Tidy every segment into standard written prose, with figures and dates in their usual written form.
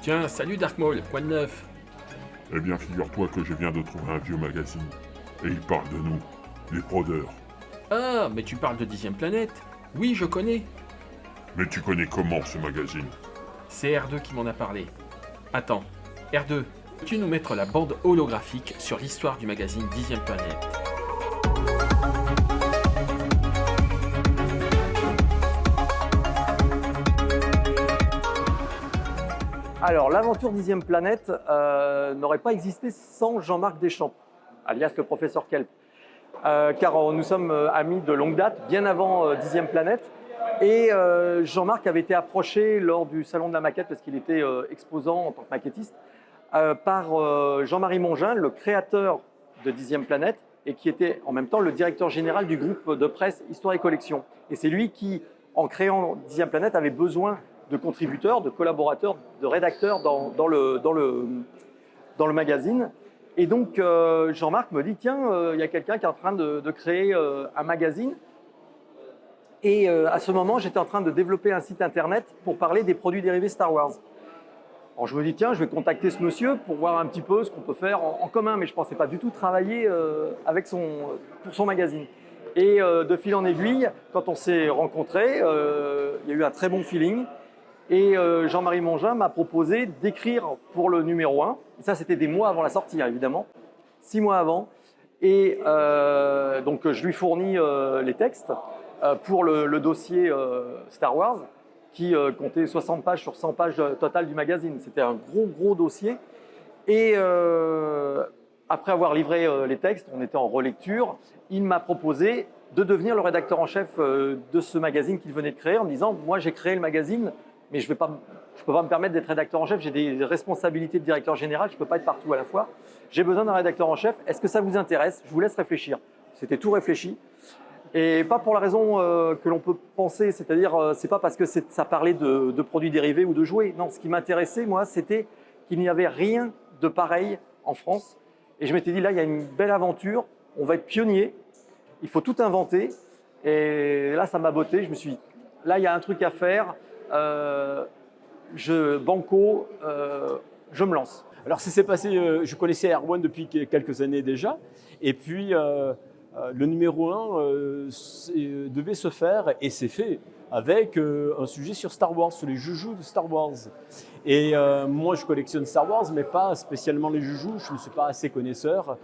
Tiens, salut Dark Maul, quoi de neuf? Eh bien, figure-toi que je viens de trouver un vieux magazine. Et il parle de nous, les prodeurs. Ah, mais tu parles de Dixième Planète? Oui, je connais. Mais tu connais comment ce magazine? C'est R2 qui m'en a parlé. Attends, R2, peux-tu nous mettre la bande holographique sur l'histoire du magazine Dixième Planète? Alors, l'aventure Dixième Planète n'aurait pas existé sans Jean-Marc Deschamps, alias le professeur Kelp. Car nous sommes amis de longue date, bien avant Dixième Planète. Et Jean-Marc avait été approché lors du Salon de la Maquette, parce qu'il était exposant en tant que maquettiste, par Jean-Marie Mongin, le créateur de Dixième Planète, et qui était en même temps le directeur général du groupe de presse Histoire et Collection. Et c'est lui qui, en créant Dixième Planète, avait besoin de contributeurs, de collaborateurs, de rédacteurs dans le magazine. Et donc, Jean-Marc me dit, tiens, il y a quelqu'un qui est en train de créer un magazine. Et à ce moment, j'étais en train de développer un site internet pour parler des produits dérivés Star Wars. Alors, je me dis, tiens, je vais contacter ce monsieur pour voir un petit peu ce qu'on peut faire en commun. Mais je ne pensais pas du tout travailler pour son magazine. Et de fil en aiguille, quand on s'est rencontrés, il y a eu un très bon feeling. Et Jean-Marie Mongin m'a proposé d'écrire pour le numéro 1. Et ça, c'était des mois avant la sortie, hein, évidemment. 6 mois avant. Et donc, je lui fournis les textes pour le dossier Star Wars, qui comptait 60 pages sur 100 pages totales du magazine. C'était un gros dossier. Et après avoir livré les textes, on était en relecture, il m'a proposé de devenir le rédacteur en chef de ce magazine qu'il venait de créer, en me disant, moi j'ai créé le magazine, mais je ne peux pas me permettre d'être rédacteur en chef, j'ai des responsabilités de directeur général, je ne peux pas être partout à la fois. J'ai besoin d'un rédacteur en chef, est-ce que ça vous intéresse? Je vous laisse réfléchir. C'était tout réfléchi. Et pas pour la raison que l'on peut penser, c'est-à-dire c'est pas parce que ça parlait de produits dérivés ou de jouets. Non, ce qui m'intéressait, moi, c'était qu'il n'y avait rien de pareil en France. Et je m'étais dit, là, il y a une belle aventure, on va être pionnier, il faut tout inventer. Et là, ça m'a botté, je me suis dit, là, il y a un truc à faire. Banco, je me lance. Alors ça s'est passé, je connaissais Erwan depuis quelques années déjà, et puis le numéro 1 devait se faire, et c'est fait, avec un sujet sur Star Wars, sur les joujoux de Star Wars. Et moi je collectionne Star Wars, mais pas spécialement les joujoux, je ne suis pas assez connaisseur,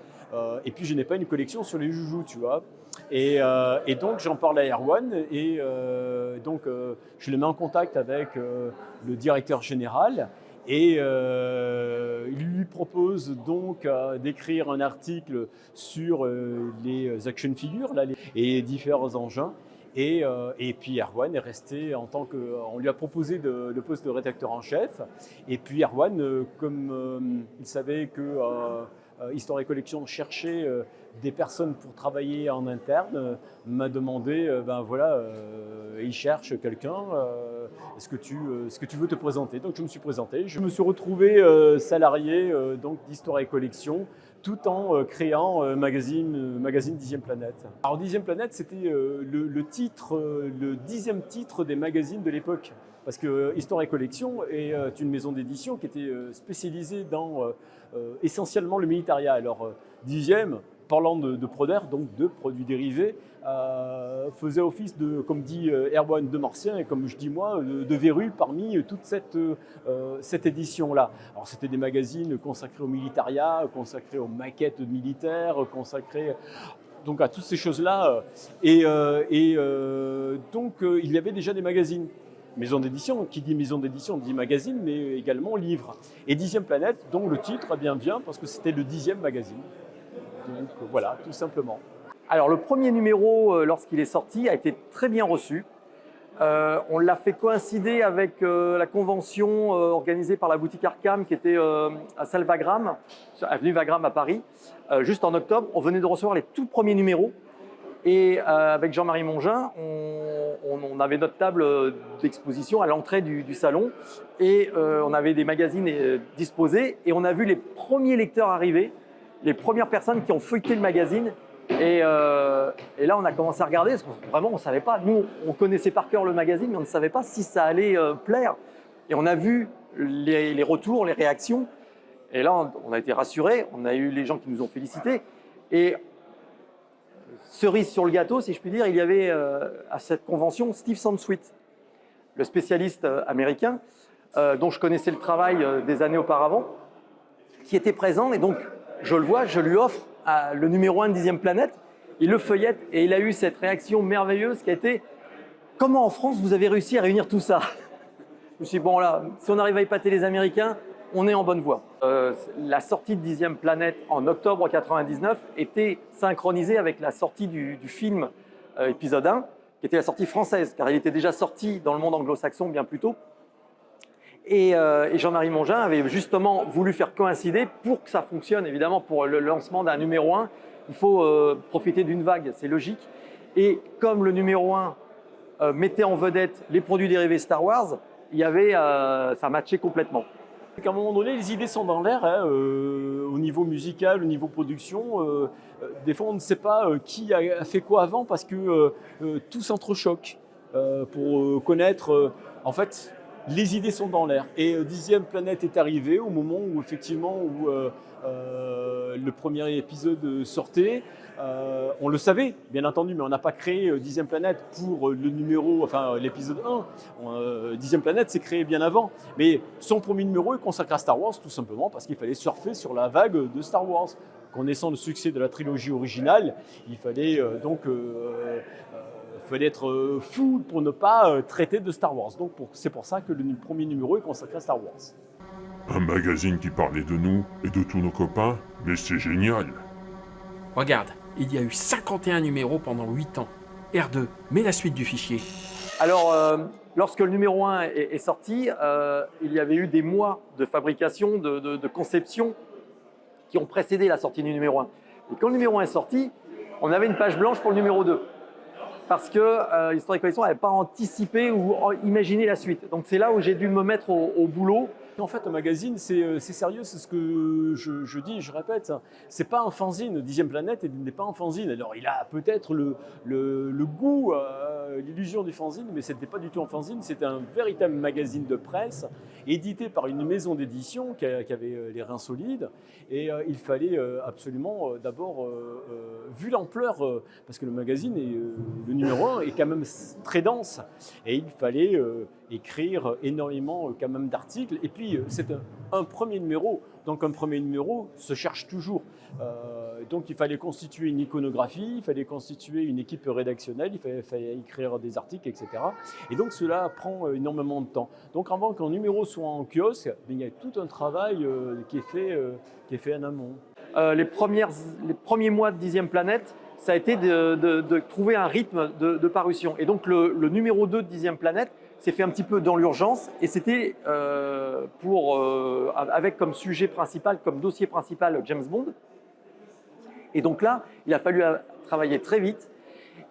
et puis je n'ai pas une collection sur les joujoux, tu vois. Et donc j'en parle à Erwan, et donc je le mets en contact avec le directeur général, et il lui propose donc d'écrire un article sur les action figures là, et différents engins. Et puis Erwan est resté en tant que… On lui a proposé le poste de rédacteur en chef. Et puis Erwan, comme il savait que Histoire et Collection cherchait des personnes pour travailler en interne, m'a demandé, il cherche quelqu'un, est-ce que tu veux te présenter? Donc je me suis présenté, je me suis retrouvé salarié donc d'Histoire et Collection, tout en créant magazine Dixième Planète. Alors Dixième Planète, c'était le 10e titre des magazines de l'époque. Parce que Histoire et Collection est une maison d'édition qui était spécialisée dans essentiellement le militaria. Alors Dixième, parlant de prodère, donc de produits dérivés, faisait office de, comme dit Erwan, de martien, et comme je dis moi, de verrue parmi toute cette édition-là. Alors c'était des magazines consacrés au militaria, consacrés aux maquettes militaires, consacrés donc à toutes ces choses-là. Donc il y avait déjà des magazines. Maison d'édition, qui dit maison d'édition dit magazine, mais également livre. Et Dixième Planète, dont le titre vient parce que c'était le 10e magazine. Donc voilà, tout simplement. Alors le premier numéro, lorsqu'il est sorti, a été très bien reçu. On l'a fait coïncider avec la convention organisée par la boutique Arkham qui était à salle Wagram, avenue Wagram à Paris, juste en octobre. On venait de recevoir les tout premiers numéros. Et avec Jean-Marie Mongin, on avait notre table d'exposition à l'entrée du salon, et on avait des magazines disposés, et on a vu les premiers lecteurs arriver, les premières personnes qui ont feuilleté le magazine. Et là, on a commencé à regarder, parce que vraiment, on ne savait pas. Nous, on connaissait par cœur le magazine, mais on ne savait pas si ça allait plaire. Et on a vu les retours, les réactions. Et là, on a été rassurés, on a eu les gens qui nous ont félicités. Et cerise sur le gâteau, si je puis dire, il y avait à cette convention Steve Sansweet, le spécialiste américain, dont je connaissais le travail des années auparavant, qui était présent. Et donc, je le vois, je lui offre le numéro 1 de 10e Planète. Il le feuillette et il a eu cette réaction merveilleuse qui a été « Comment en France vous avez réussi à réunir tout ça ?» Je me suis dit, bon là, si on arrive à épater les Américains, on est en bonne voie. La sortie de 10e Planète en octobre 1999 était synchronisée avec la sortie du film épisode 1, qui était la sortie française, car il était déjà sorti dans le monde anglo-saxon bien plus tôt. Et Jean-Marie Mongin avait justement voulu faire coïncider pour que ça fonctionne. Évidemment, pour le lancement d'un numéro 1, il faut profiter d'une vague, c'est logique. Et comme le numéro 1 mettait en vedette les produits dérivés Star Wars, il y avait, ça matchait complètement. À un moment donné, les idées sont dans l'air, hein, au niveau musical, au niveau production. Des fois, on ne sait pas qui a fait quoi avant parce que tout s'entrechoque. Pour connaître, en fait, les idées sont dans l'air. Et 10e Planète est arrivé au moment où, effectivement, le premier épisode sortait. On le savait, bien entendu, mais on n'a pas créé 10e Planète pour le numéro, enfin l'épisode 1. 10e Planète s'est créé bien avant. Mais son premier numéro est consacré à Star Wars, tout simplement parce qu'il fallait surfer sur la vague de Star Wars. Connaissant le succès de la trilogie originale, il fallait fallait être fou pour ne pas traiter de Star Wars. Donc c'est pour ça que le premier numéro est consacré à Star Wars. Un magazine qui parlait de nous et de tous nos copains, mais c'est génial. Regarde, il y a eu 51 numéros pendant 8 ans. R2, mets la suite du fichier. Alors, lorsque le numéro 1 est sorti, il y avait eu des mois de fabrication, de conception qui ont précédé la sortie du numéro 1. Et quand le numéro 1 est sorti, on avait une page blanche pour le numéro 2. Parce que Histoire et Collection n'avait pas anticipé ou imaginé la suite. Donc c'est là où j'ai dû me mettre au boulot. En fait, un magazine, c'est sérieux, c'est ce que je dis, je répète. C'est pas un fanzine. 10e Planète n'est pas un fanzine. Alors, il a peut-être le goût, l'illusion du fanzine, mais ce n'était pas du tout un fanzine. C'était un véritable magazine de presse, édité par une maison d'édition qui avait les reins solides. Et il fallait absolument, d'abord, vu l'ampleur, parce que le magazine, le numéro 1, est quand même très dense. Et il fallait écrire énormément quand même d'articles. Et puis, c'est un premier numéro. Donc, un premier numéro se cherche toujours. Donc, il fallait constituer une iconographie, il fallait constituer une équipe rédactionnelle, il fallait écrire des articles, etc. Et donc, cela prend énormément de temps. Donc, avant qu'un numéro soit en kiosque, il y a tout un travail qui est fait en amont. Les premiers mois de 10e Planète, ça a été de trouver un rythme de parution. Et donc, le numéro 2 de 10e Planète s'est fait un petit peu dans l'urgence et c'était avec comme sujet principal, comme dossier principal James Bond. Et donc là, il a fallu travailler très vite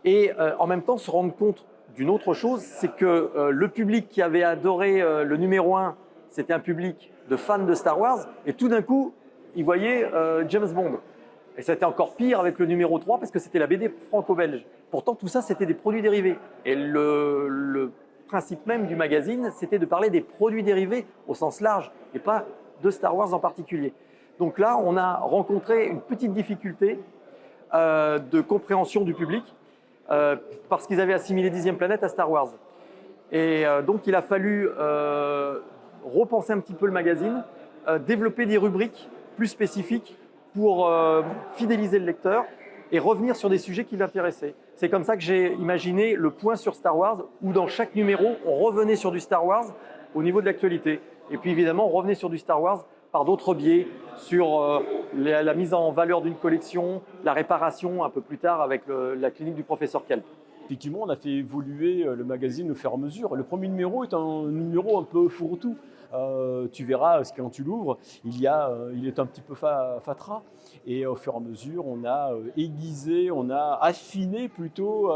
et en même temps se rendre compte d'une autre chose, c'est que le public qui avait adoré le numéro 1, c'était un public de fans de Star Wars et tout d'un coup, il voyait James Bond. Et c'était encore pire avec le numéro 3 parce que c'était la BD franco-belge. Pourtant, tout ça, c'était des produits dérivés. Et le principe même du magazine, c'était de parler des produits dérivés au sens large et pas de Star Wars en particulier. Donc là, on a rencontré une petite difficulté de compréhension du public parce qu'ils avaient assimilé 10e Planète à Star Wars. Et donc, il a fallu repenser un petit peu le magazine, développer des rubriques plus spécifiques pour fidéliser le lecteur et revenir sur des sujets qui l'intéressaient. C'est comme ça que j'ai imaginé le point sur Star Wars, où dans chaque numéro, on revenait sur du Star Wars au niveau de l'actualité. Et puis évidemment, on revenait sur du Star Wars par d'autres biais, sur la mise en valeur d'une collection, la réparation un peu plus tard avec la clinique du professeur Kelp. Effectivement, on a fait évoluer le magazine au fur et à mesure. Le premier numéro est un numéro un peu fourre-tout. Tu verras, quand tu l'ouvres, il est un petit peu fatras. Et au fur et à mesure, on a aiguisé, on a affiné plutôt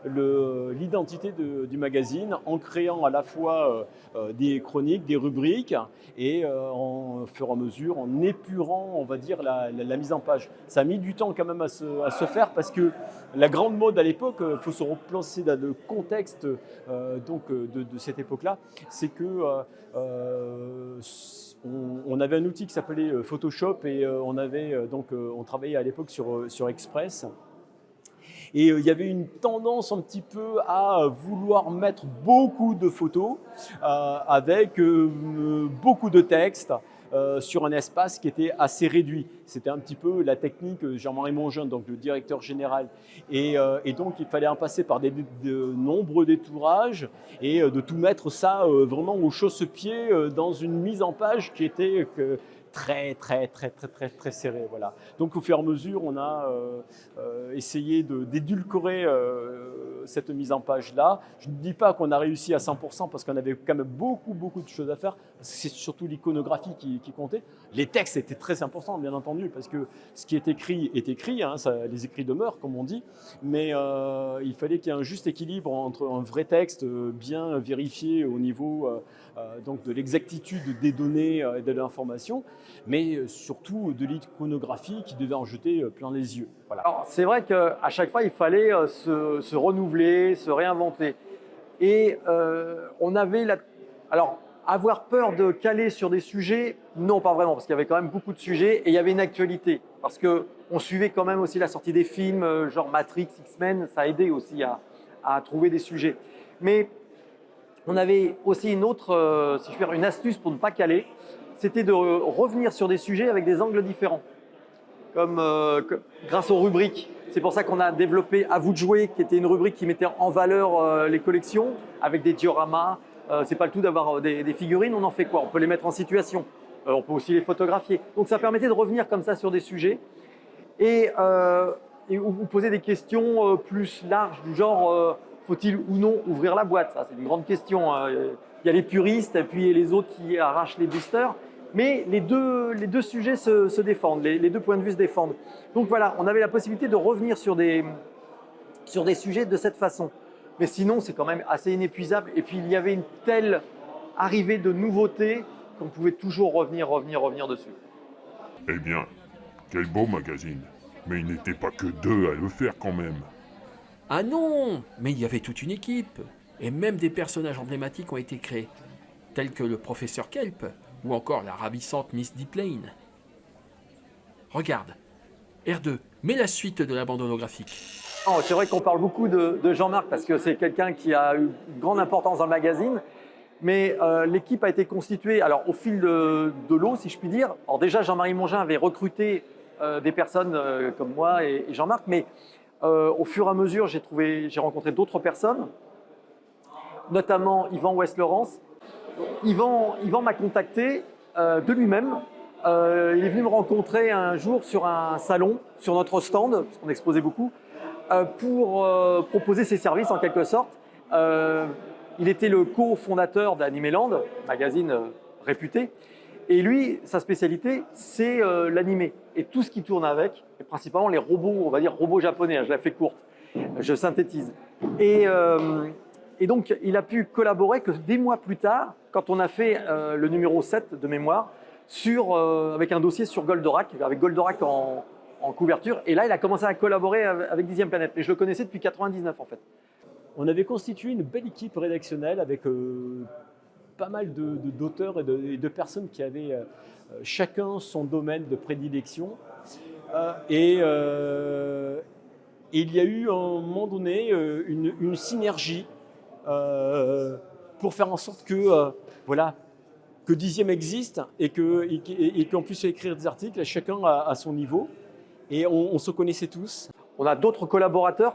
l'identité du magazine en créant à la fois des chroniques, des rubriques et au fur et à mesure en épurant, on va dire, la mise en page. Ça a mis du temps quand même à se faire parce que la grande mode à l'époque, il faut se replacer dans le contexte de cette époque-là, c'est que on avait un outil qui s'appelait Photoshop et on travaillait à l'époque sur Express. Et il y avait une tendance un petit peu à vouloir mettre beaucoup de photos avec beaucoup de texte sur un espace qui était assez réduit. C'était un petit peu la technique Jean-Marie Mongin, donc le directeur général. Et donc il fallait en passer par de nombreux détourages et de tout mettre ça vraiment au chausse-pied dans une mise en page qui était très serré. Voilà. Donc au fur et à mesure, on a essayé d'édulcorer cette mise en page-là. Je ne dis pas qu'on a réussi à 100% parce qu'on avait quand même beaucoup de choses à faire. C'est surtout l'iconographie qui comptait. Les textes étaient très importants, bien entendu, parce que ce qui est écrit, hein, les écrits demeurent, comme on dit, mais il fallait qu'il y ait un juste équilibre entre un vrai texte bien vérifié au niveau donc de l'exactitude des données et de l'information, mais surtout de l'iconographie qui devait en jeter plein les yeux. Voilà. Alors, c'est vrai qu'à chaque fois, il fallait se renouveler, se réinventer. Et on avait Alors, avoir peur de caler sur des sujets, non, pas vraiment, parce qu'il y avait quand même beaucoup de sujets et il y avait une actualité. Parce qu'on suivait quand même aussi la sortie des films, genre Matrix, X-Men, ça a aidé aussi à trouver des sujets. Mais on avait aussi une autre, si je puis dire, une astuce pour ne pas caler, c'était de revenir sur des sujets avec des angles différents, comme grâce aux rubriques. C'est pour ça qu'on a développé À vous de jouer, qui était une rubrique qui mettait en valeur les collections avec des dioramas. C'est pas le tout d'avoir des figurines, on en fait quoi? On peut les mettre en situation, on peut aussi les photographier. Donc ça permettait de revenir comme ça sur des sujets et vous poser des questions plus larges du genre faut-il ou non ouvrir la boîte? Ça, c'est une grande question. Il y a les puristes et puis les autres qui arrachent les boosters. Mais les deux sujets se défendent, les deux points de vue se défendent. Donc voilà, on avait la possibilité de revenir sur des sujets de cette façon. Mais sinon, c'est quand même assez inépuisable. Et puis, il y avait une telle arrivée de nouveautés qu'on pouvait toujours revenir dessus. Eh bien, quel beau magazine. Mais il n'était pas que deux à le faire quand même. Ah non, mais il y avait toute une équipe. Et même des personnages emblématiques ont été créés, tels que le professeur Kelp ou encore la ravissante Miss Deeplane. Regarde, R2, mets la suite de la bande holographique. Oh, c'est vrai qu'on parle beaucoup de Jean-Marc parce que c'est quelqu'un qui a eu une grande importance dans le magazine. Mais l'équipe a été constituée au fil de l'eau, si je puis dire. Alors déjà, Jean-Marie Mongin avait recruté des personnes comme moi et Jean-Marc, mais au fur et à mesure, j'ai rencontré d'autres personnes, notamment Yvan West-Laurence. Yvan m'a contacté de lui-même. Il est venu me rencontrer un jour sur un salon, sur notre stand, parce qu'on exposait beaucoup, pour proposer ses services en quelque sorte. Il était le cofondateur d'Animeland, magazine réputé. Et lui, sa spécialité, c'est l'animé. Et tout ce qui tourne avec, et principalement les robots, on va dire robots japonais, je la fais courte, je synthétise. Et donc, il a pu collaborer que des mois plus tard, quand on a fait le numéro 7 de mémoire, avec un dossier sur Goldorak, avec Goldorak en couverture. Et là, il a commencé à collaborer avec Dixième Planète. Mais je le connaissais depuis 1999 en fait. On avait constitué une belle équipe rédactionnelle avec pas mal d'auteurs et de personnes qui avaient chacun son domaine de prédilection. Et il y a eu à un moment donné une synergie pour faire en sorte que Dixième existe et qu'on puisse écrire des articles, chacun à son niveau. Et on se connaissait tous. On a d'autres collaborateurs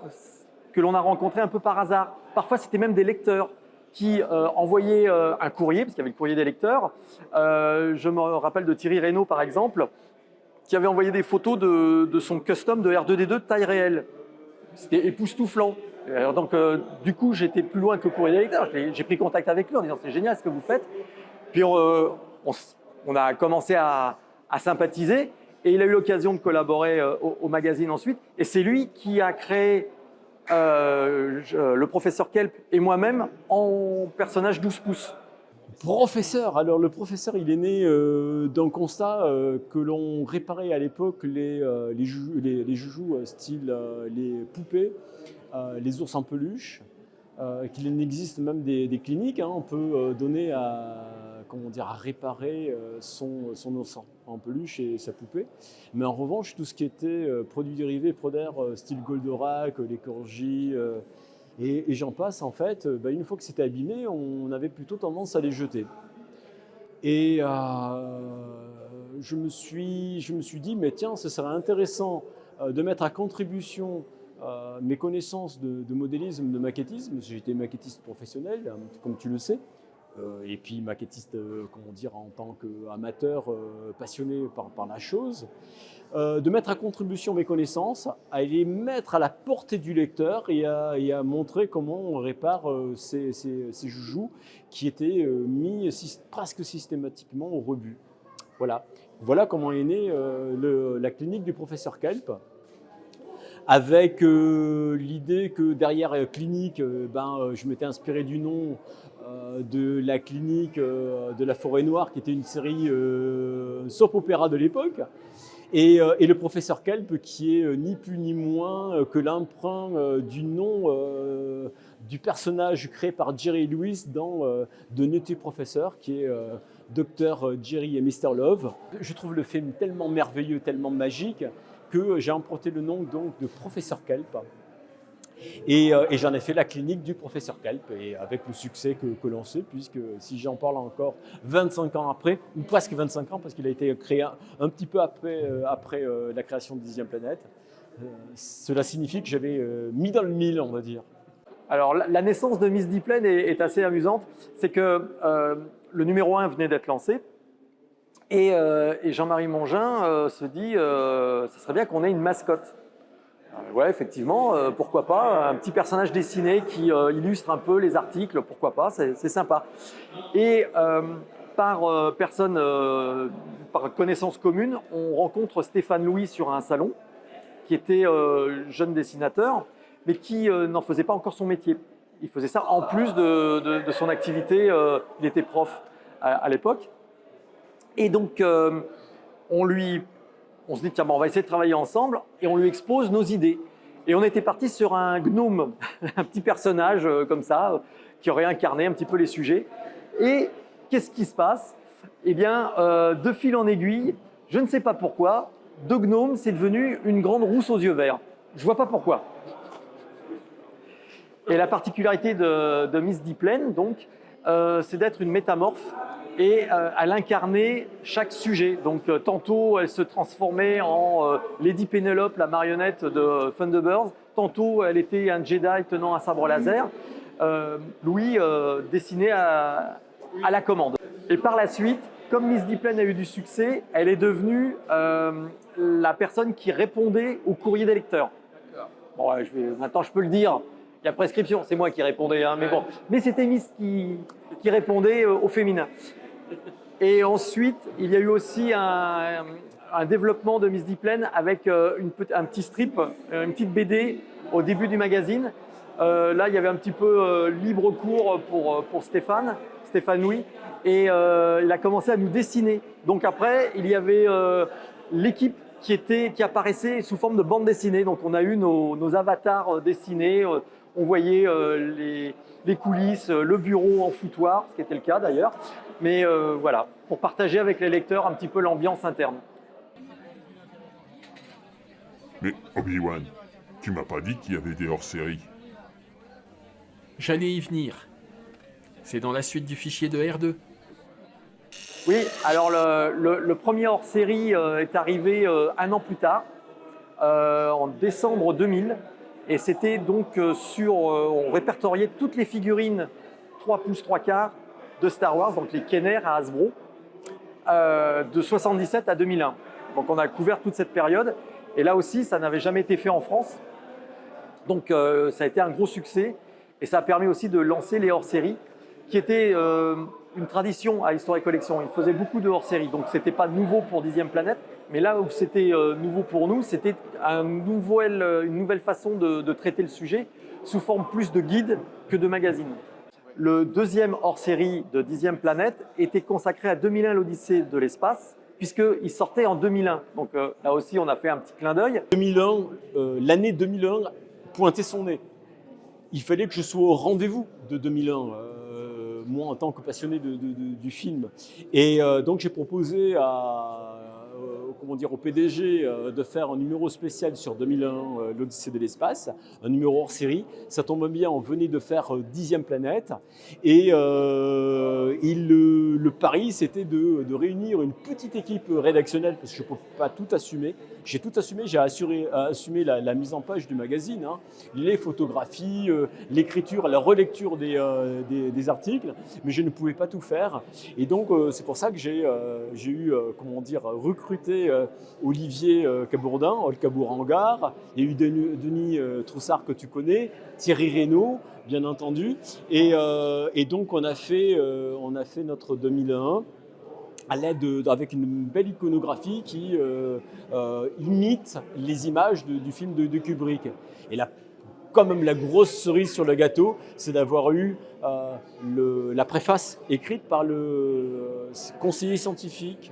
que l'on a rencontrés un peu par hasard. Parfois, c'était même des lecteurs qui envoyaient un courrier, parce qu'il y avait le courrier des lecteurs. Je me rappelle de Thierry Reynaud, par exemple, qui avait envoyé des photos de son custom de R2D2 de taille réelle. C'était époustouflant. Donc, du coup, j'étais plus loin que le courrier des lecteurs. J'ai pris contact avec lui en disant « c'est génial ce que vous faites ». Puis, on a commencé à sympathiser. Et il a eu l'occasion de collaborer au magazine ensuite. Et c'est lui qui a créé le professeur Kelp et moi-même en personnage 12 pouces. Professeur, alors le professeur, il est né d'un constat que l'on réparait à l'époque les joujoux style les poupées, les ours en peluche, qu'il existe même des cliniques. On peut donner à réparer son os en peluche et sa poupée. Mais en revanche, tout ce qui était produits dérivés, Proder, style Goldorak, les Corgi, et j'en passe, en fait, une fois que c'était abîmé, on avait plutôt tendance à les jeter. Et je me suis dit, mais tiens, ce serait intéressant de mettre à contribution mes connaissances de modélisme, de maquettisme. J'ai été maquettiste professionnel, comme tu le sais, et puis maquettiste, en tant qu'amateur passionné par la chose. De mettre à contribution mes connaissances, à les mettre à la portée du lecteur et à montrer comment on répare ces joujoux qui étaient mis presque systématiquement au rebut. Voilà comment est née la clinique du professeur Kelp, avec l'idée que derrière clinique, je m'étais inspiré du nom de la clinique de la Forêt Noire, qui était une série soap opéra de l'époque. Et le professeur Kelp, qui est ni plus ni moins que l'emprunt du nom du personnage créé par Jerry Lewis dans The Nutty Professor, qui est Dr. Jerry et Mr. Love. Je trouve le film tellement merveilleux, tellement magique, que j'ai emprunté le nom donc de professeur Kelp. Et j'en ai fait la clinique du professeur Kelp, et avec le succès que l'on sait, puisque si j'en parle encore 25 ans après, ou presque 25 ans, parce qu'il a été créé un petit peu après la création de 10e Planète, cela signifie que j'avais mis dans le mille, on va dire. Alors, la naissance de Miss Diplen est assez amusante. C'est que le numéro 1 venait d'être lancé, et Jean-Marie Mongin se dit ce serait bien qu'on ait une mascotte. Ouais, effectivement, pourquoi pas, un petit personnage dessiné qui illustre un peu les articles, pourquoi pas, c'est sympa. Et par connaissance commune, on rencontre Stéphane Louis sur un salon, qui était jeune dessinateur, mais qui n'en faisait pas encore son métier. Il faisait ça en plus de son activité, il était prof à l'époque. Et donc, on se dit, tiens, on va essayer de travailler ensemble, et on lui expose nos idées. Et on était parti sur un gnome, un petit personnage comme ça, qui aurait incarné un petit peu les sujets. Et qu'est-ce qui se passe? Eh bien, de fil en aiguille, je ne sais pas pourquoi, de gnome, c'est devenu une grande rousse aux yeux verts. Je ne vois pas pourquoi. Et la particularité de Miss Diplen, donc, c'est d'être une métamorphe, et elle incarnait chaque sujet. Donc tantôt elle se transformait en Lady Penelope, la marionnette de Thunderbirds, tantôt elle était un Jedi tenant un sabre laser. Louis dessinait à la commande. Et par la suite, comme Miss Diplen a eu du succès, elle est devenue la personne qui répondait au courrier des lecteurs. Bon, maintenant je peux le dire, il y a prescription, c'est moi qui répondais, hein, mais bon. Mais c'était Miss qui répondait au féminin. Et ensuite, il y a eu aussi un développement de Miss Diplen avec un petit strip, une petite BD au début du magazine. Là, il y avait un petit peu libre cours pour Stéphane Louis, et il a commencé à nous dessiner. Donc après, il y avait l'équipe qui apparaissait sous forme de bande dessinée. Donc on a eu nos avatars dessinés. On voyait les coulisses, le bureau en foutoir, ce qui était le cas d'ailleurs. Mais voilà, pour partager avec les lecteurs un petit peu l'ambiance interne. Mais Obi-Wan, tu m'as pas dit qu'il y avait des hors-séries. J'allais y venir. C'est dans la suite du fichier de R2. Oui, alors le premier hors-série est arrivé un an plus tard, en décembre 2000. Et c'était donc on répertoriait toutes les figurines 3 pouces 3 quarts de Star Wars, donc les Kenner à Hasbro, de 77 à 2001. Donc on a couvert toute cette période. Et là aussi, ça n'avait jamais été fait en France. Donc ça a été un gros succès. Et ça a permis aussi de lancer les hors-séries, qui étaient une tradition à Histoire et Collection. Ils faisaient beaucoup de hors-séries. Donc ce n'était pas nouveau pour 10e Planète. Mais là où c'était nouveau pour nous, c'était une nouvelle façon de traiter le sujet, sous forme plus de guide que de magazine. Le deuxième hors-série de 10e Planète était consacré à 2001, l'Odyssée de l'espace, puisqu'il sortait en 2001. Donc là aussi, on a fait un petit clin d'œil. 2001, l'année 2001 pointait son nez. Il fallait que je sois au rendez-vous de 2001. moi en tant que passionné du film. Et donc j'ai proposé au PDG de faire un numéro spécial sur 2001, l'Odyssée de l'espace, un numéro hors série. Ça tombe bien, on venait de faire 10e planète. Et le pari, c'était de réunir une petite équipe rédactionnelle, parce que je ne peux pas tout assumer. J'ai tout assumé, j'ai assumé la mise en page du magazine, hein, les photographies, l'écriture, la relecture des articles, mais je ne pouvais pas tout faire. Et donc, c'est pour ça que j'ai eu, recruté Olivier Cabourdin, Olcabour Hangar. Il y a eu Denis Troussard que tu connais, Thierry Reynaud, bien entendu. Et donc, on a fait notre 2001 à l'aide avec une belle iconographie qui imite les images du film de Kubrick. Et là, quand même, la grosse cerise sur le gâteau, c'est d'avoir eu la préface écrite par le conseiller scientifique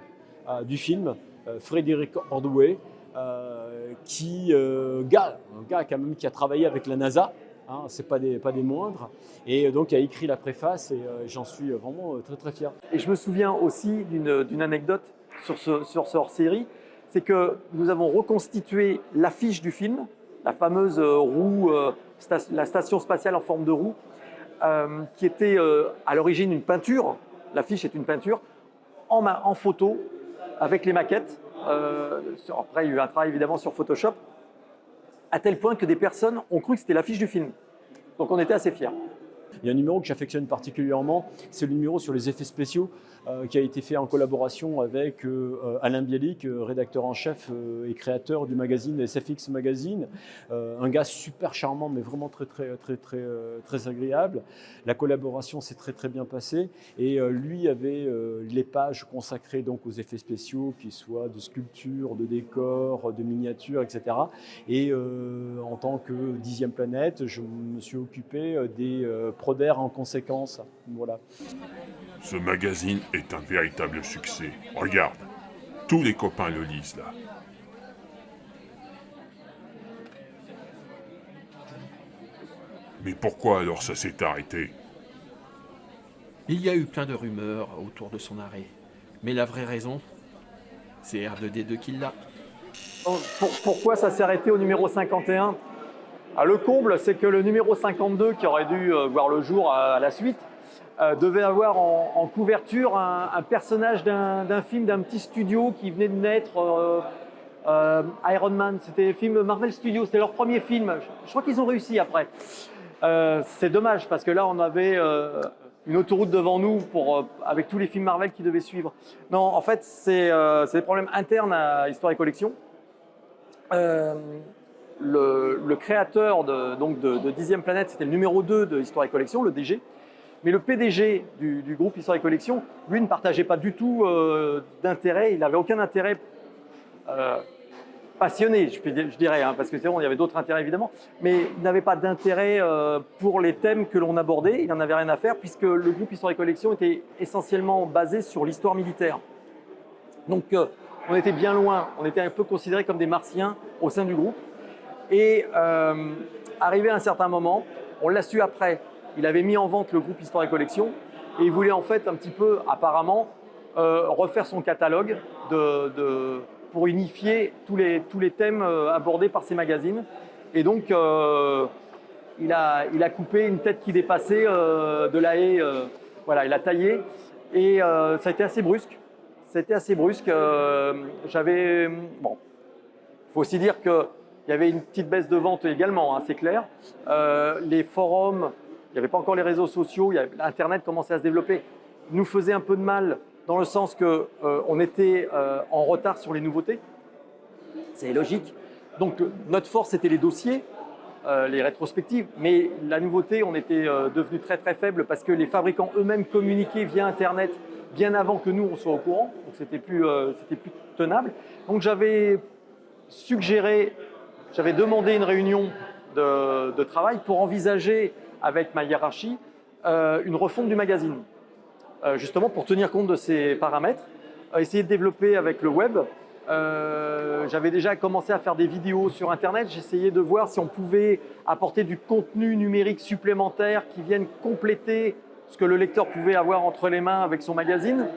du film, Frédéric Ordway, un gars quand même qui a travaillé avec la NASA. Hein, c'est pas des moindres, et donc a écrit la préface, et j'en suis vraiment très très fier. Et je me souviens aussi d'une anecdote sur ce hors-série, c'est que nous avons reconstitué l'affiche du film, la fameuse roue, la station spatiale en forme de roue, qui était à l'origine une peinture. L'affiche est une peinture en photo avec les maquettes. Après, il y a eu un travail évidemment sur Photoshop, à tel point que des personnes ont cru que c'était l'affiche du film. Donc on était assez fiers. Il y a un numéro que j'affectionne particulièrement, c'est le numéro sur les effets spéciaux qui a été fait en collaboration avec Alain Bialik, rédacteur en chef et créateur du magazine SFX Magazine. Un gars super charmant, mais vraiment très agréable. La collaboration s'est très bien passée, et lui avait les pages consacrées donc aux effets spéciaux, qu'ils soient de sculpture, de décors, de miniatures, etc. Et en tant que 10e planète, je me suis occupé des prodères en conséquence. Voilà. Ce magazine est un véritable succès. Regarde, tous les copains le lisent là. Mais pourquoi alors ça s'est arrêté? Il y a eu plein de rumeurs autour de son arrêt. Mais la vraie raison, c'est R2D2 qui l'a. Pourquoi ça s'est arrêté au numéro 51? Le comble, c'est que le numéro 52, qui aurait dû voir le jour à la suite, devait avoir en couverture un personnage d'un film, d'un petit studio qui venait de naître, Iron Man. C'était le film Marvel Studios, c'était leur premier film. Je crois qu'ils ont réussi après. C'est dommage, parce que là, on avait une autoroute devant nous avec tous les films Marvel qui devaient suivre. Non, en fait, c'est des problèmes internes à Histoire et Collection. Le créateur de 10e planète, c'était le numéro 2 de Histoire et Collection, le DG. Mais le PDG du groupe Histoire et Collection, lui, ne partageait pas du tout d'intérêt. Il n'avait aucun intérêt passionné, je dirais, hein, parce que c'est bon, il y avait d'autres intérêts évidemment, mais il n'avait pas d'intérêt pour les thèmes que l'on abordait. Il n'en avait rien à faire, puisque le groupe Histoire et Collection était essentiellement basé sur l'histoire militaire. Donc on était bien loin, on était un peu considérés comme des martiens au sein du groupe. Et arrivé à un certain moment, on l'a su après, il avait mis en vente le groupe Histoire et Collection, et il voulait en fait un petit peu, apparemment, refaire son catalogue pour unifier tous les thèmes abordés par ces magazines. Et donc, il a coupé une tête qui dépassait de la haie, voilà, il a taillé, et ça a été assez brusque. C'était assez brusque. Il faut aussi dire qu'il y avait une petite baisse de vente également, hein, c'est clair. Les forums, il n'y avait pas encore les réseaux sociaux, Internet commençait à se développer, nous faisait un peu de mal dans le sens qu'on était en retard sur les nouveautés. C'est logique. Donc notre force, c'était les dossiers, les rétrospectives, mais la nouveauté, on était devenu très faible, parce que les fabricants eux-mêmes communiquaient via Internet bien avant que nous on soit au courant, donc c'était plus tenable. Donc j'avais demandé une réunion de travail pour envisager avec ma hiérarchie une refonte du magazine, justement pour tenir compte de ces paramètres, essayer de développer avec le web. J'avais déjà commencé à faire des vidéos sur Internet, j'essayais de voir si on pouvait apporter du contenu numérique supplémentaire qui vienne compléter ce que le lecteur pouvait avoir entre les mains avec son magazine.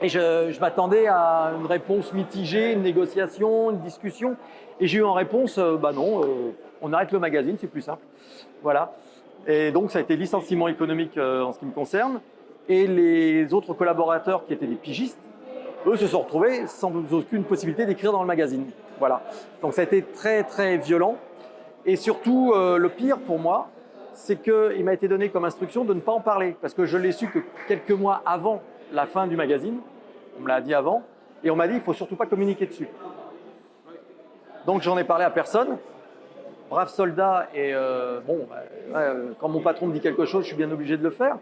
Et je m'attendais à une réponse mitigée, une négociation, une discussion. Et j'ai eu en réponse, bah non, on arrête le magazine, c'est plus simple. Voilà. Et donc ça a été licenciement économique en ce qui me concerne. Et les autres collaborateurs qui étaient des pigistes, eux se sont retrouvés sans aucune possibilité d'écrire dans le magazine. Voilà. Donc ça a été très très violent. Et surtout, le pire pour moi, c'est qu'il m'a été donné comme instruction de ne pas en parler. Parce que je l'ai su que quelques mois avant la fin du magazine. On me l'a dit avant. Et on m'a dit, il ne faut surtout pas communiquer dessus. Donc j'en ai parlé à personne. Brave soldat. Et quand mon patron me dit quelque chose, je suis bien obligé de le faire.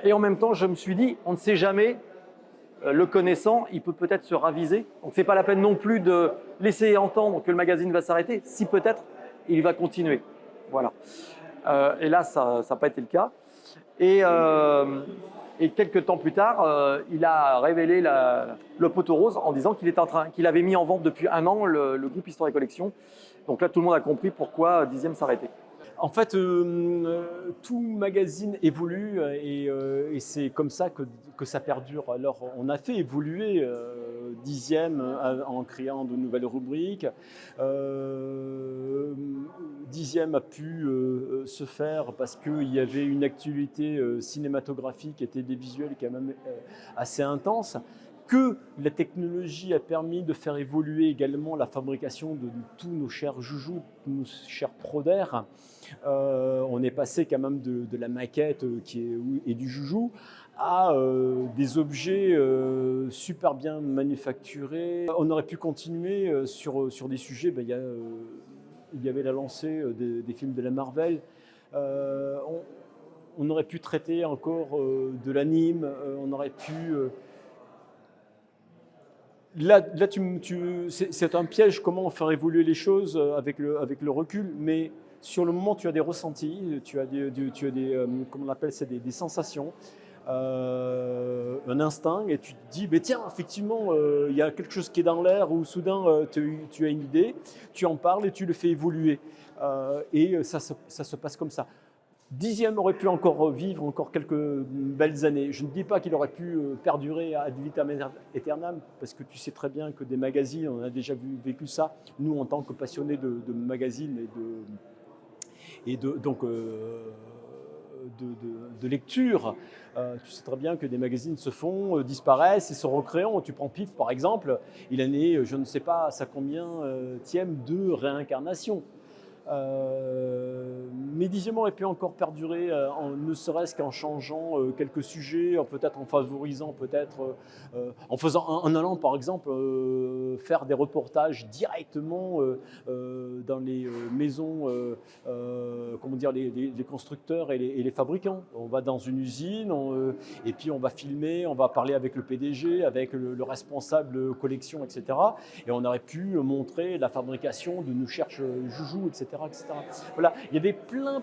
Et en même temps, je me suis dit, on ne sait jamais, le connaissant, il peut peut-être se raviser. Donc ce n'est pas la peine non plus de laisser entendre que le magazine va s'arrêter. Si peut-être, il va continuer. Voilà. Et là, ça n'a pas été le cas. Et quelques temps plus tard, il a révélé le poteau rose en disant qu'il avait mis en vente depuis 1 an le groupe Histoire et Collection. Donc là, tout le monde a compris pourquoi 10e s'arrêtait. En fait, tout magazine évolue et c'est comme ça que ça perdure. Alors, on a fait évoluer 10e en créant de nouvelles rubriques. 10e a pu se faire parce qu'il y avait une actualité cinématographique et télévisuelle quand même assez intense. Que la technologie a permis de faire évoluer également la fabrication de tous nos chers joujoux, nos chers prodères. On est passé quand même de la maquette et du joujou à des objets super bien manufacturés. On aurait pu continuer sur des sujets. Il y avait la lancée des films de la Marvel. On aurait pu traiter encore de l'anime. On aurait pu... Là c'est un piège, comment faire évoluer les choses avec le recul, mais sur le moment, tu as des ressentis, tu as comment on appelle ça, des sensations, un instinct, et tu te dis, tiens, effectivement, il y a quelque chose qui est dans l'air, ou soudain, tu as une idée, tu en parles et tu le fais évoluer. Et ça se passe comme ça. 10e aurait pu encore vivre encore quelques belles années. Je ne dis pas qu'il aurait pu perdurer ad vitam aeternam, parce que tu sais très bien que des magazines, on a déjà vécu ça. Nous, en tant que passionnés de magazines donc de lecture, tu sais très bien que des magazines se font, disparaissent et se recréent. Tu prends PIF, par exemple, il en est, je ne sais pas, à combien tième de réincarnation. Mais 10e aurait pu encore perdurer, ne serait-ce qu'en changeant quelques sujets, peut-être en favorisant, en allant par exemple faire des reportages directement dans les maisons, les constructeurs et les fabricants. On va dans une usine et puis on va filmer, on va parler avec le PDG, avec le responsable collection, etc. Et on aurait pu montrer la fabrication de nos chers joujoux, etc. Voilà, il y avait plein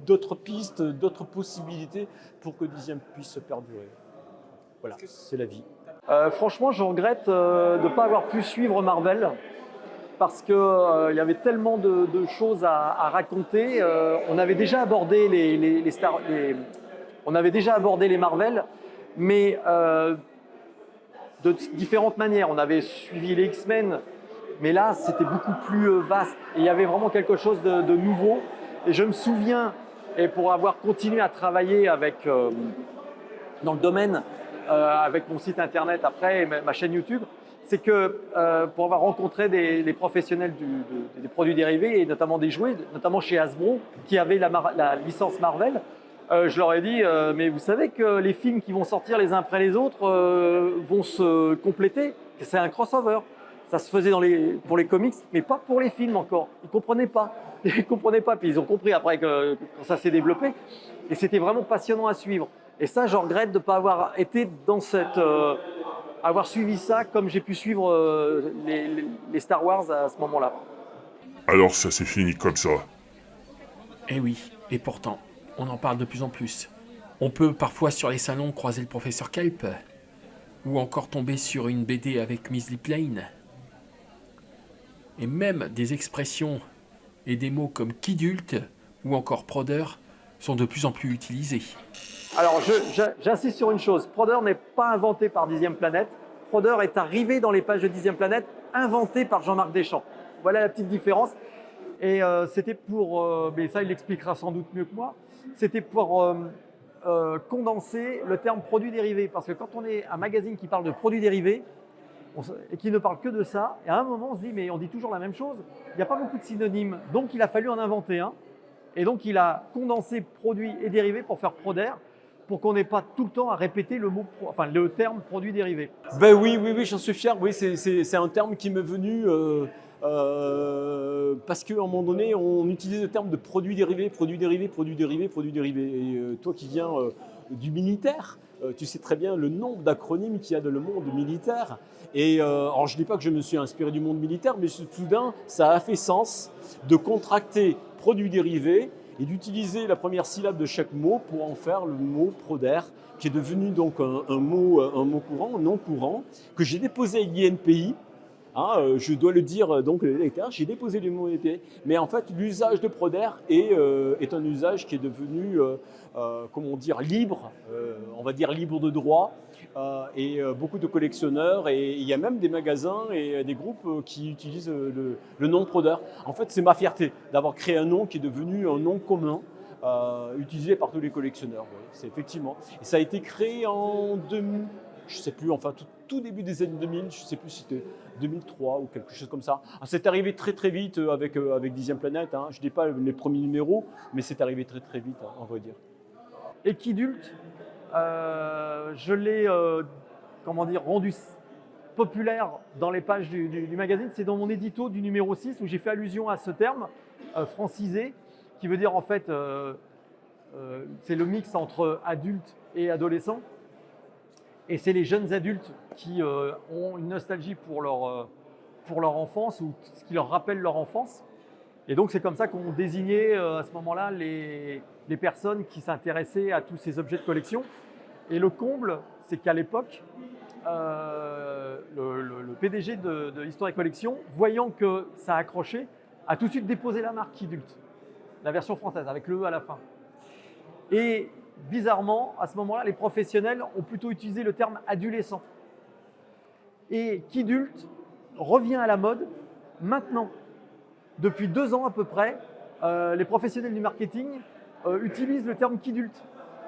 d'autres pistes, d'autres possibilités pour que 10e puisse se perdurer. Voilà, c'est la vie. Franchement, je regrette de ne pas avoir pu suivre Marvel parce qu'il y avait tellement de choses à raconter. On avait déjà abordé on avait déjà abordé les Marvel, mais de différentes manières. On avait suivi les X-Men. Mais là, c'était beaucoup plus vaste. Et il y avait vraiment quelque chose de nouveau. Et je me souviens, et pour avoir continué à travailler dans le domaine, avec mon site internet après et ma chaîne YouTube, c'est que pour avoir rencontré des professionnels des produits dérivés et notamment des jouets, notamment chez Hasbro, qui avaient la licence Marvel, je leur ai dit, mais vous savez que les films qui vont sortir les uns après les autres vont se compléter, que c'est un crossover. Ça se faisait pour les comics, mais pas pour les films encore. Ils ne comprenaient pas. Puis ils ont compris après quand ça s'est développé. Et c'était vraiment passionnant à suivre. Et ça, je regrette de ne pas avoir été dans avoir suivi ça comme j'ai pu suivre les Star Wars à ce moment-là. Alors ça s'est fini comme ça. Eh oui, et pourtant, on en parle de plus en plus. On peut parfois sur les salons croiser le professeur Kelp, ou encore tomber sur une BD avec Miss Lip Lane. Et même des expressions et des mots comme kidulte ou encore prodeur sont de plus en plus utilisés. Alors, j'insiste sur une chose. Prodeur n'est pas inventé par Dixième Planète. Prodeur est arrivé dans les pages de Dixième Planète, inventé par Jean-Marc Deschamps. Voilà la petite différence. Et c'était pour, mais ça il l'expliquera sans doute mieux que moi, c'était pour condenser le terme produit dérivé. Parce que quand on est un magazine qui parle de produits dérivés, et qui ne parle que de ça, et à un moment on se dit mais on dit toujours la même chose, il n'y a pas beaucoup de synonymes, donc il a fallu en inventer un. Et donc, il a condensé produits et dérivés pour faire Proder, pour qu'on n'ait pas tout le temps à répéter le terme produit dérivé. Ben oui, j'en suis fier. Oui, c'est un terme qui m'est venu parce qu'à un moment donné, on utilise le terme de produit dérivé, produit dérivé, produit dérivé, produit dérivé. Et toi qui viens du militaire, tu sais très bien le nombre d'acronymes qu'il y a dans le monde militaire. Et alors, je ne dis pas que je me suis inspiré du monde militaire, mais soudain, ça a fait sens de contracter produit dérivé et d'utiliser la première syllabe de chaque mot pour en faire le mot Proder, qui est devenu donc un mot courant, un nom courant, que j'ai déposé avec l'INPI. Je dois le dire donc les lecteurs, j'ai déposé le mot INPI, mais en fait l'usage de Proder est un usage qui est devenu libre, on va dire libre de droit, et beaucoup de collectionneurs, et il y a même des magasins et des groupes qui utilisent le nom Proder. En fait, c'est ma fierté d'avoir créé un nom qui est devenu un nom commun, utilisé par tous les collectionneurs. Oui, c'est effectivement. Et ça a été créé en 2000, je ne sais plus, enfin tout début des années 2000, je ne sais plus si c'était 2003 ou quelque chose comme ça. C'est arrivé très très vite avec Dixième Planète. Je ne dis pas les premiers numéros, mais c'est arrivé très très vite, on va dire. Equidulte, je l'ai rendu populaire dans les pages du magazine. C'est dans mon édito du numéro 6 où j'ai fait allusion à ce terme francisé, qui veut dire en fait, c'est le mix entre adulte et adolescent. Et c'est les jeunes adultes qui ont une nostalgie pour leur enfance ou ce qui leur rappelle leur enfance. Et donc c'est comme ça qu'on désignait à ce moment-là les personnes qui s'intéressaient à tous ces objets de collection. Et le comble, c'est qu'à l'époque, le PDG de Histoire et Collection, voyant que ça accrochait, a tout de suite déposé la marque Kidulte, la version française, avec le E à la fin. Et bizarrement, à ce moment-là, les professionnels ont plutôt utilisé le terme adolescent. Et Kidulte revient à la mode maintenant. Depuis 2 ans à peu près, les professionnels du marketing utilisent le terme Kidulte.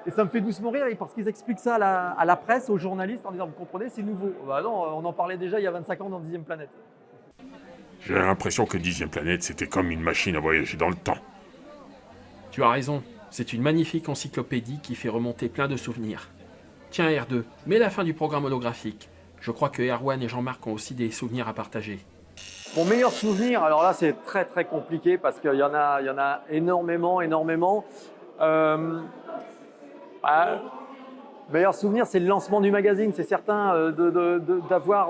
Et ça me fait doucement rire parce qu'ils expliquent ça à la presse, aux journalistes, en disant « Vous comprenez, c'est nouveau ». Bah non, on en parlait déjà il y a 25 ans dans Dixième Planète. J'ai l'impression que Dixième Planète, c'était comme une machine à voyager dans le temps. Tu as raison, c'est une magnifique encyclopédie qui fait remonter plein de souvenirs. Tiens R2, mets la fin du programme holographique. Je crois que Erwan et Jean-Marc ont aussi des souvenirs à partager. Mon meilleur souvenir, alors là c'est très très compliqué parce qu'il y en a énormément. Meilleur souvenir, c'est le lancement du magazine. C'est certain d'avoir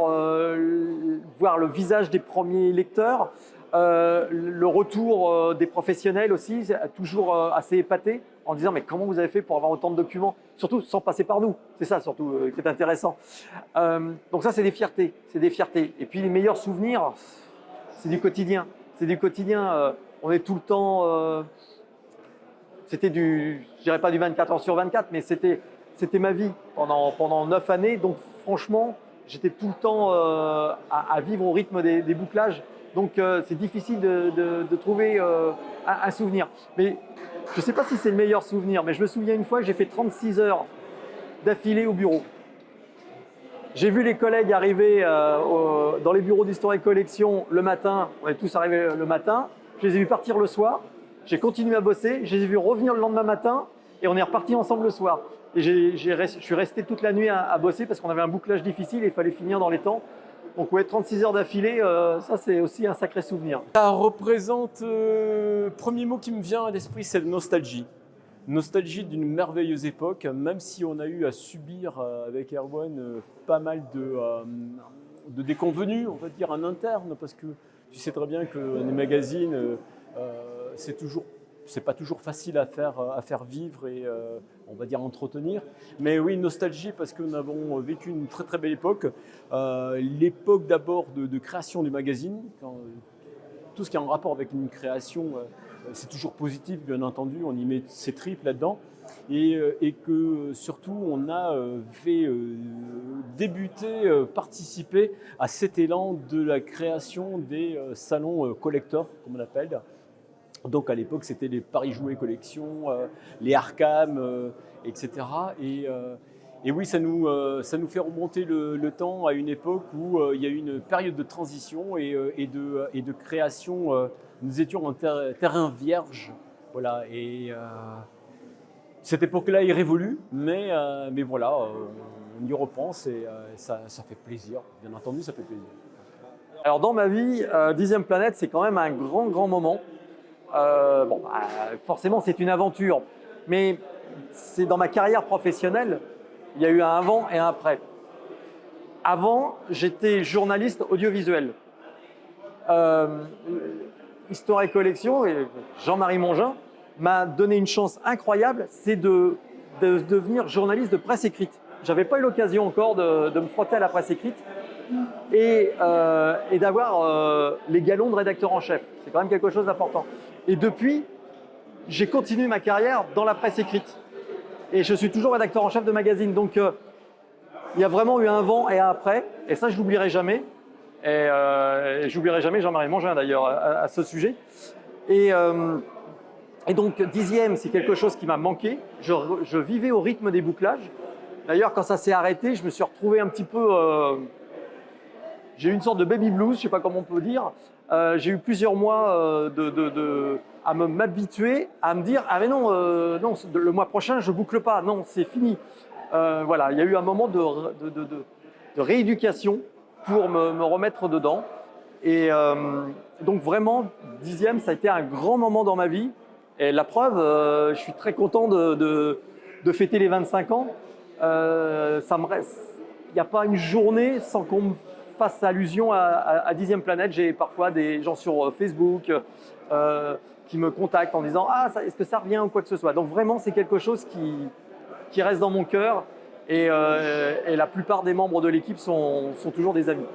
voir le visage des premiers lecteurs, le retour des professionnels aussi, toujours assez épaté, en disant mais comment vous avez fait pour avoir autant de documents, surtout sans passer par nous. C'est ça surtout qui est intéressant. Donc ça c'est des fiertés, Et puis les meilleurs souvenirs, c'est du quotidien. On est tout le temps. C'était je dirais pas du 24 heures sur 24, mais c'était ma vie pendant 9 années. Donc franchement, j'étais tout le temps à vivre au rythme des bouclages. Donc c'est difficile de trouver un souvenir. Mais je ne sais pas si c'est le meilleur souvenir, mais je me souviens une fois que j'ai fait 36 heures d'affilée au bureau. J'ai vu les collègues arriver dans les bureaux d'Histoire et Collection le matin. On est tous arrivés le matin. Je les ai vus partir le soir. J'ai continué à bosser. Je les ai vus revenir le lendemain matin et on est repartis ensemble le soir. Et je suis resté toute la nuit à bosser parce qu'on avait un bouclage difficile et il fallait finir dans les temps. Donc ouais, 36 heures d'affilée, ça c'est aussi un sacré souvenir. Ça représente, premier mot qui me vient à l'esprit, c'est la nostalgie. Nostalgie d'une merveilleuse époque, même si on a eu à subir avec Erwan pas mal de déconvenues, on va dire en interne, parce que tu sais très bien que les magazines, c'est pas toujours facile à faire vivre et on va dire entretenir. Mais oui, nostalgie parce que nous avons vécu une très très belle époque. L'époque d'abord de création du magazine, quand tout ce qui est en rapport avec une création, c'est toujours positif, bien entendu, on y met ses tripes là-dedans. Et que surtout, on a fait participer à cet élan de la création des salons collector, comme on appelle. Donc à l'époque, c'était les Paris Jouets Collection, les Arkham, etc. Et oui, ça nous fait remonter le temps à une époque où il y a eu une période de transition et de création. Nous étions en terrain vierge. Voilà, et cette époque-là est révolue, mais voilà, on y repense et ça fait plaisir. Bien entendu, ça fait plaisir. Alors dans ma vie, 10e planète, c'est quand même un grand moment. Forcément, c'est une aventure, mais c'est dans ma carrière professionnelle, il y a eu un avant et un après. Avant, j'étais journaliste audiovisuel. Histoire et collection, et Jean-Marie Mongin m'a donné une chance incroyable, c'est de devenir journaliste de presse écrite. Je n'avais pas eu l'occasion encore de me frotter à la presse écrite et d'avoir les galons de rédacteur en chef. C'est quand même quelque chose d'important. Et depuis, j'ai continué ma carrière dans la presse écrite. Et je suis toujours rédacteur en chef de magazine. Donc, il y a vraiment eu un avant et un après. Et ça, je ne l'oublierai jamais. Et je n'oublierai jamais Jean-Marie Mongin, d'ailleurs, à ce sujet. Et donc, 10e, c'est quelque chose qui m'a manqué. Je vivais au rythme des bouclages. D'ailleurs, quand ça s'est arrêté, je me suis retrouvé un petit peu… j'ai eu une sorte de baby blues, je ne sais pas comment on peut dire. J'ai eu plusieurs mois à m'habituer, à me dire « Ah mais non, non, le mois prochain, je ne boucle pas. Non, c'est fini. » Voilà, il y a eu un moment de rééducation pour me remettre dedans. Et donc vraiment, 10e, ça a été un grand moment dans ma vie. Et la preuve, je suis très content de fêter les 25 ans. Ça me reste… Il n'y a pas une journée sans qu'on me fasse allusion à 10e planète. J'ai parfois des gens sur Facebook qui me contactent en disant « Ah, est-ce que ça revient ou quoi que ce soit ?» Donc vraiment, c'est quelque chose qui reste dans mon cœur et la plupart des membres de l'équipe sont toujours des amis.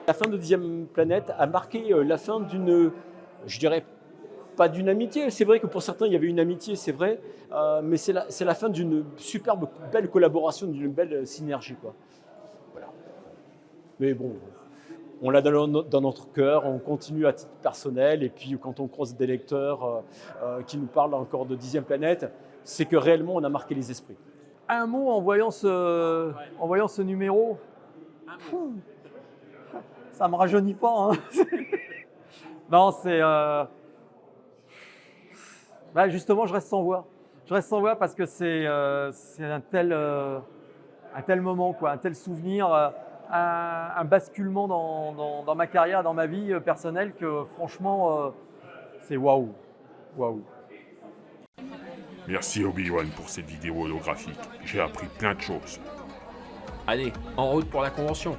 La fin de 10e planète a marqué la fin d'une, je dirais, pas d'une amitié. C'est vrai que pour certains, il y avait une amitié, c'est vrai, mais c'est la fin d'une superbe, belle collaboration, d'une belle synergie, quoi. Voilà. Mais bon, on l'a dans notre cœur, on continue à titre personnel, et puis quand on croise des lecteurs qui nous parlent encore de 10e planète, c'est que réellement, on a marqué les esprits. Un mot en voyant ce numéro. Ça me rajeunit pas. Hein. Non, c'est… justement, je reste sans voix. Je reste sans voix parce que c'est un tel moment, quoi, un tel souvenir, un basculement dans ma carrière, dans ma vie personnelle que franchement, c'est waouh. Waouh. Merci Obi-Wan pour cette vidéo holographique. J'ai appris plein de choses. Allez, en route pour la convention.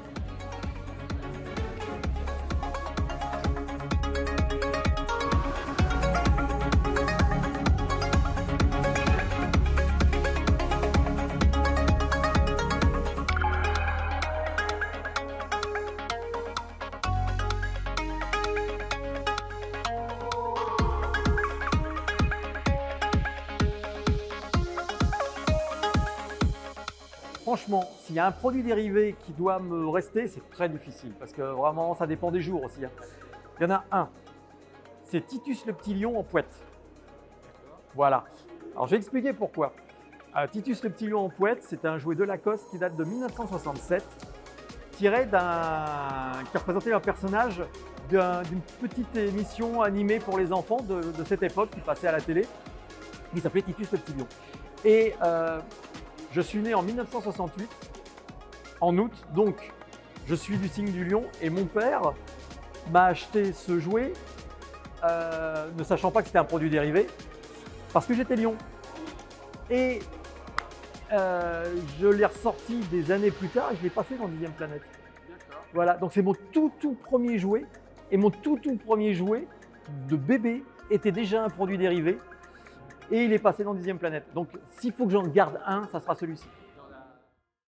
Franchement, s'il y a un produit dérivé qui doit me rester, c'est très difficile parce que vraiment, ça dépend des jours aussi. Il y en a un, c'est Titus le petit lion en pouette. Voilà. Alors, je vais expliquer pourquoi. Titus le petit lion en pouette, c'est un jouet de Lacoste qui date de 1967, qui représentait un personnage d'une petite émission animée pour les enfants de cette époque qui passait à la télé, qui s'appelait Titus le petit lion. Et je suis né en 1968, en août, donc je suis du signe du lion et mon père m'a acheté ce jouet, ne sachant pas que c'était un produit dérivé, parce que j'étais lion. Et je l'ai ressorti des années plus tard et je l'ai passé dans 10e planète. Voilà, donc c'est mon tout premier jouet et mon tout premier jouet de bébé était déjà un produit dérivé. Et il est passé dans 10e planète. Donc, s'il faut que j'en garde un, ça sera celui-ci.